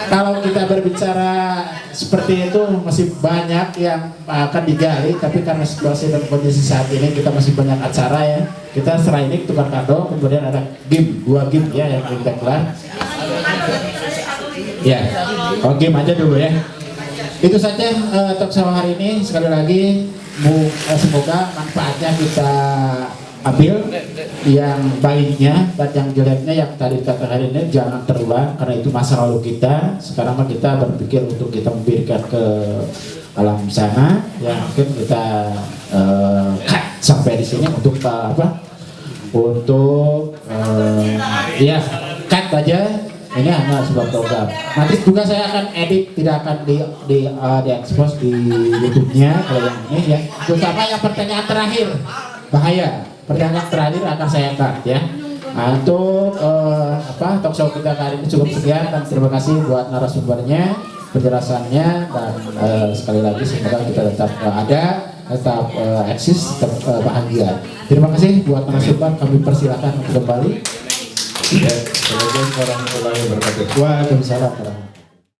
Kalau kita berbicara seperti itu masih banyak yang akan digali, tapi karena situasi dan kondisi saat ini kita masih banyak acara ya. Kita setelah ini tukar kado, kemudian ada dua game ya yang kita kelar. Ya, game aja dulu ya. Itu saja talk show hari ini. Sekali lagi semoga manfaatnya kita ambil yang baiknya, dan yang jeleknya yang tadi dikatakan ini jangan terulang karena itu masa lalu kita. Sekarang kita berpikir untuk kita memberikan ke alam sana ya, mungkin kita sampai di sini untuk ya cut aja. Ini hanya sebuah program. Nanti juga saya akan edit, tidak akan di expose di YouTube-nya kalau yang ini ya. Terutama yang pertanyaan terakhir bahaya. Pertanyaan terakhir akan saya cut ya. Nah, untuk talk show kita kali ini cukup sekian dan terima kasih buat narasumbernya, penjelasannya, dan sekali lagi semoga kita tetap tetap eksis, tetap bahagia. Terima kasih buat narasumber, kami persilakan untuk kembali. Assalamualaikum warahmatullahi wabarakatuh. Waalaikumsalam.